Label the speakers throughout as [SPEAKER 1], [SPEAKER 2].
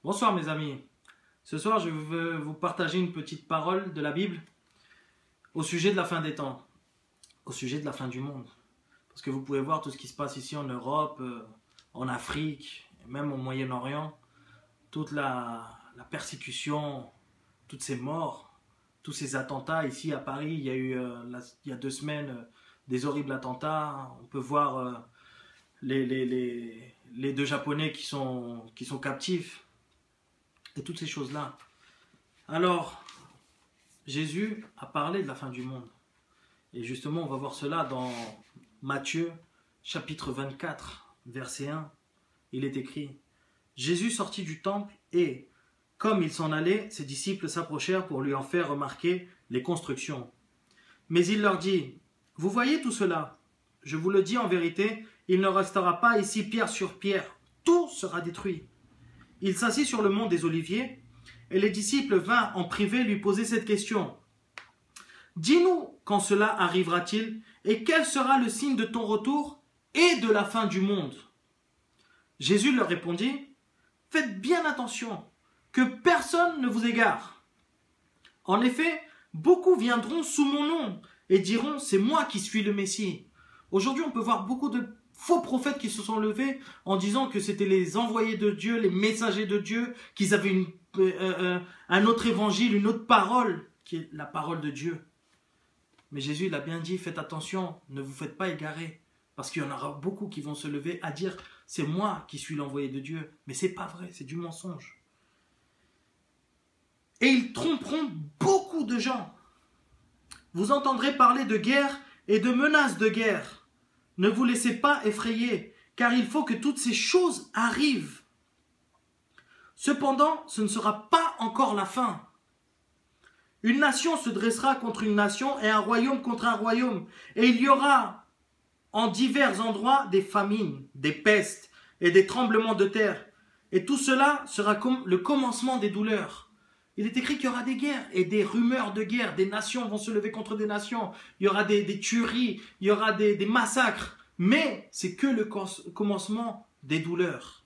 [SPEAKER 1] Bonsoir mes amis. Ce soir, je veux vous partager une petite parole de la Bible au sujet de la fin des temps, au sujet de la fin du monde. Parce que vous pouvez voir tout ce qui se passe ici en Europe, en Afrique, et même au Moyen-Orient, toute la persécution, toutes ces morts, tous ces attentats. Ici à Paris, il y a eu, il y a 2 semaines, des horribles attentats. On peut voir les 2 Japonais qui sont captifs. Et toutes ces choses-là. Alors, Jésus a parlé de la fin du monde. Et justement, on va voir cela dans Matthieu, chapitre 24, verset 1. Il est écrit: Jésus sortit du temple et, comme il s'en allait, ses disciples s'approchèrent pour lui en faire remarquer les constructions. Mais il leur dit: Vous voyez tout cela? Je vous le dis en vérité, il ne restera pas ici pierre sur pierre. Tout sera détruit. Il s'assit sur le mont des Oliviers, et les disciples vinrent en privé lui poser cette question. Dis-nous quand cela arrivera-t-il, et quel sera le signe de ton retour et de la fin du monde? Jésus leur répondit: Faites bien attention, que personne ne vous égare. En effet, beaucoup viendront sous mon nom, et diront: C'est moi qui suis le Messie. Aujourd'hui, on peut voir beaucoup de faux prophètes qui se sont levés en disant que c'était les envoyés de Dieu, les messagers de Dieu, qu'ils avaient un autre évangile, une autre parole, qui est la parole de Dieu. Mais Jésus il a bien dit: faites attention, ne vous faites pas égarer, parce qu'il y en aura beaucoup qui vont se lever à dire: c'est moi qui suis l'envoyé de Dieu. Mais c'est pas vrai, c'est du mensonge. Et ils tromperont beaucoup de gens. Vous entendrez parler de guerre et de menaces de guerre. Ne vous laissez pas effrayer, car il faut que toutes ces choses arrivent. Cependant, ce ne sera pas encore la fin. Une nation se dressera contre une nation et un royaume contre un royaume. Et il y aura en divers endroits des famines, des pestes et des tremblements de terre. Et tout cela sera comme le commencement des douleurs. Il est écrit qu'il y aura des guerres et des rumeurs de guerre. Des nations vont se lever contre des nations. Il y aura des tueries, il y aura des massacres. Mais c'est que le commencement des douleurs.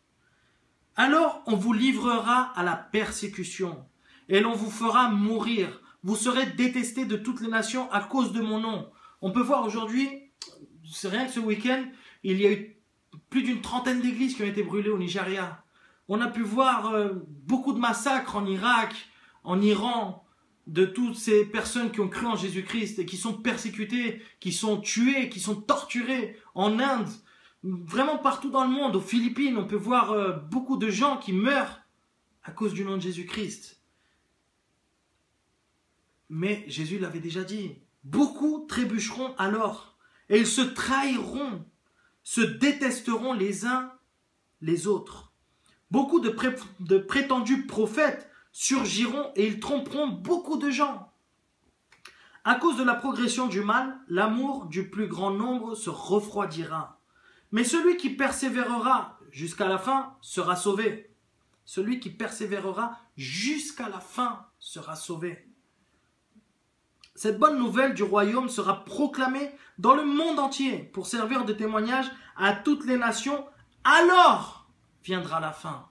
[SPEAKER 1] Alors on vous livrera à la persécution et l'on vous fera mourir. Vous serez détestés de toutes les nations à cause de mon nom. On peut voir aujourd'hui, c'est rien que ce week-end, il y a eu plus d'une trentaine d'églises qui ont été brûlées au Nigeria. On a pu voir beaucoup de massacres en Irak, en Iran, de toutes ces personnes qui ont cru en Jésus-Christ et qui sont persécutées, qui sont tuées, qui sont torturées en Inde, vraiment partout dans le monde. Aux Philippines, on peut voir beaucoup de gens qui meurent à cause du nom de Jésus-Christ. Mais Jésus l'avait déjà dit, beaucoup trébucheront alors et ils se trahiront, se détesteront les uns les autres. Beaucoup de prétendus prophètes surgiront et ils tromperont beaucoup de gens. À cause de la progression du mal, l'amour du plus grand nombre se refroidira. Mais celui qui persévérera jusqu'à la fin sera sauvé. Celui qui persévérera jusqu'à la fin sera sauvé. Cette bonne nouvelle du royaume sera proclamée dans le monde entier pour servir de témoignage à toutes les nations. Alors viendra la fin.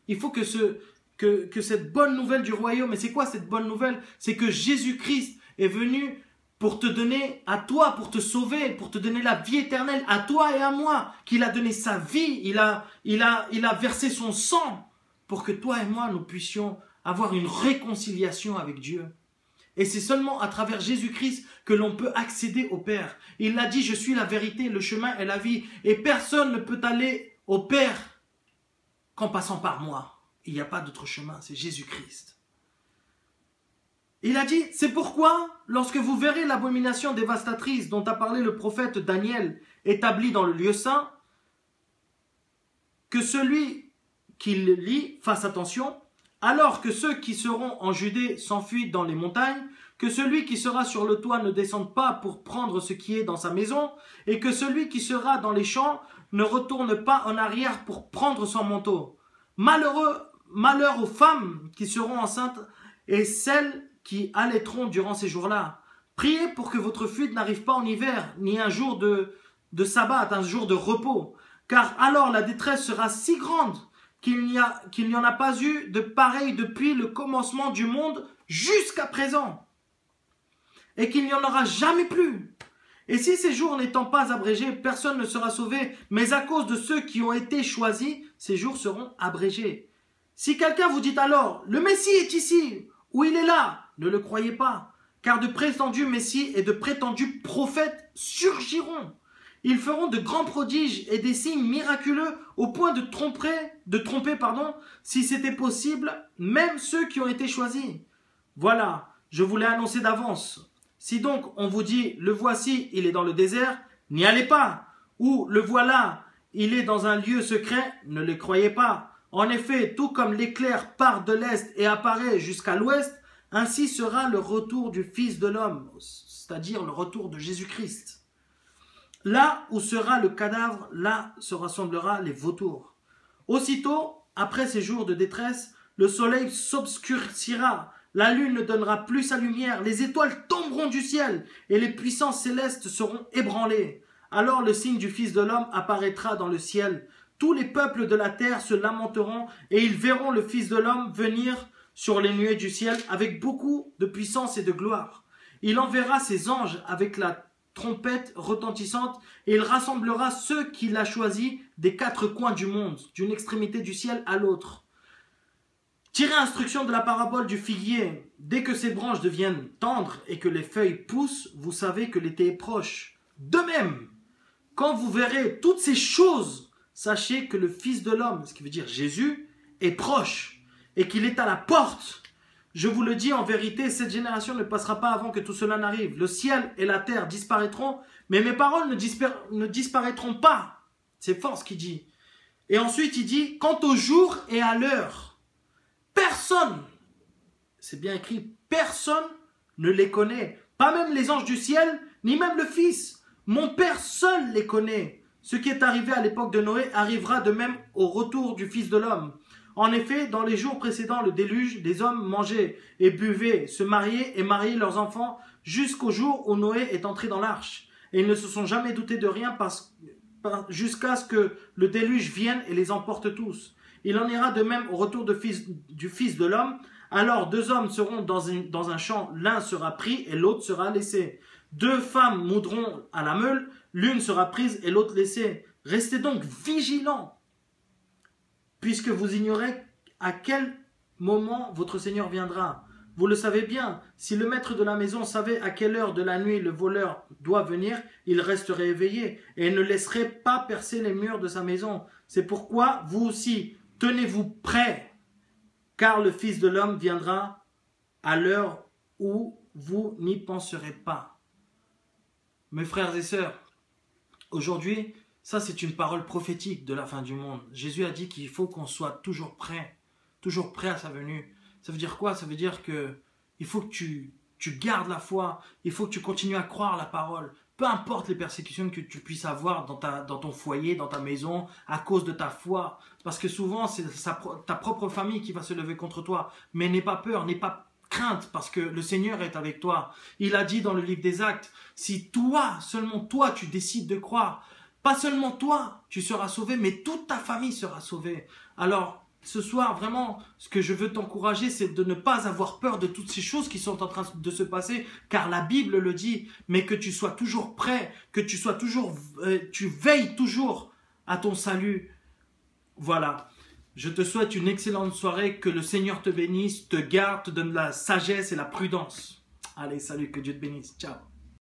[SPEAKER 1] Il faut que cette bonne nouvelle du royaume, et c'est quoi cette bonne nouvelle? C'est que Jésus-Christ est venu pour te donner à toi, pour te sauver, pour te donner la vie éternelle à toi et à moi, qu'il a donné sa vie, il a versé son sang pour que toi et moi nous puissions avoir une réconciliation avec Dieu. Et c'est seulement à travers Jésus-Christ que l'on peut accéder au Père. Il l'a dit: je suis la vérité, le chemin et la vie, et personne ne peut aller au Père qu'en passant par moi. Il n'y a pas d'autre chemin, c'est Jésus-Christ. Il a dit: c'est pourquoi, lorsque vous verrez l'abomination dévastatrice dont a parlé le prophète Daniel, établie dans le lieu saint, que celui qui le lit fasse attention, alors que ceux qui seront en Judée s'enfuient dans les montagnes, que celui qui sera sur le toit ne descende pas pour prendre ce qui est dans sa maison, et que celui qui sera dans les champs ne retourne pas en arrière pour prendre son manteau. Malheur aux femmes qui seront enceintes et celles qui allaiteront durant ces jours-là. Priez pour que votre fuite n'arrive pas en hiver, ni un jour de sabbat, un jour de repos, car alors la détresse sera si grande qu'il n'y en a pas eu de pareil depuis le commencement du monde jusqu'à présent. Et qu'il n'y en aura jamais plus. Et si ces jours n'étant pas abrégés, personne ne sera sauvé, mais à cause de ceux qui ont été choisis, ces jours seront abrégés. Si quelqu'un vous dit alors, le Messie est ici, ou il est là, ne le croyez pas, car de prétendus Messies et de prétendus prophètes surgiront. Ils feront de grands prodiges et des signes miraculeux au point de tromper, si c'était possible, même ceux qui ont été choisis. Voilà, je vous l'ai annoncé d'avance. Si donc on vous dit, le voici, il est dans le désert, n'y allez pas. Ou le voilà, il est dans un lieu secret, ne le croyez pas. En effet, tout comme l'éclair part de l'est et apparaît jusqu'à l'ouest, ainsi sera le retour du Fils de l'homme, c'est-à-dire le retour de Jésus-Christ. Là où sera le cadavre, là se rassemblera les vautours. Aussitôt, après ces jours de détresse, le soleil s'obscurcira, la lune ne donnera plus sa lumière, les étoiles tomberont du ciel et les puissances célestes seront ébranlées. Alors le signe du Fils de l'homme apparaîtra dans le ciel. Tous les peuples de la terre se lamenteront et ils verront le Fils de l'homme venir sur les nuées du ciel avec beaucoup de puissance et de gloire. Il enverra ses anges avec la trompette retentissante et il rassemblera ceux qu'il a choisis des quatre coins du monde, d'une extrémité du ciel à l'autre. Tirez instruction de la parabole du figuier. Dès que ses branches deviennent tendres et que les feuilles poussent, vous savez que l'été est proche. De même, quand vous verrez toutes ces choses, sachez que le Fils de l'homme, ce qui veut dire Jésus, est proche et qu'il est à la porte. Je vous le dis en vérité, cette génération ne passera pas avant que tout cela n'arrive. Le ciel et la terre disparaîtront, mais mes paroles ne disparaîtront pas. C'est fort ce qu'il dit. Et ensuite il dit, quant au jour et à l'heure, personne, c'est bien écrit, personne ne les connaît. Pas même les anges du ciel, ni même le Fils. Mon Père seul les connaît. Ce qui est arrivé à l'époque de Noé arrivera de même au retour du Fils de l'homme. En effet, dans les jours précédant le déluge, les hommes mangeaient et buvaient, se mariaient et mariaient leurs enfants jusqu'au jour où Noé est entré dans l'arche. Et ils ne se sont jamais doutés de rien jusqu'à ce que le déluge vienne et les emporte tous. Il en ira de même au retour du Fils de l'homme. Alors 2 hommes seront dans un champ, l'un sera pris et l'autre sera laissé. 2 femmes moudront à la meule, l'une sera prise et l'autre laissée. Restez donc vigilants, puisque vous ignorez à quel moment votre Seigneur viendra. Vous le savez bien, si le maître de la maison savait à quelle heure de la nuit le voleur doit venir, il resterait éveillé et ne laisserait pas percer les murs de sa maison. C'est pourquoi vous aussi, tenez-vous prêts, car le Fils de l'homme viendra à l'heure où vous n'y penserez pas. Mes frères et sœurs, aujourd'hui, ça c'est une parole prophétique de la fin du monde. Jésus a dit qu'il faut qu'on soit toujours prêt à sa venue. Ça veut dire quoi? Ça veut dire que il faut que tu gardes la foi, il faut que tu continues à croire la parole. Peu importe les persécutions que tu puisses avoir dans ton foyer, dans ta maison, à cause de ta foi. Parce que souvent, c'est ta propre famille qui va se lever contre toi. Mais n'aie pas peur, n'aie pas crainte, parce que le Seigneur est avec toi. Il a dit dans le livre des Actes, si toi, seulement toi, tu décides de croire, pas seulement toi, tu seras sauvé, mais toute ta famille sera sauvée. Alors, ce soir, vraiment, ce que je veux t'encourager, c'est de ne pas avoir peur de toutes ces choses qui sont en train de se passer, car la Bible le dit, mais que tu sois toujours prêt, que tu sois toujours, tu veilles toujours à ton salut. Voilà. Je te souhaite une excellente soirée, que le Seigneur te bénisse, te garde, te donne la sagesse et la prudence. Allez, salut, que Dieu te bénisse. Ciao.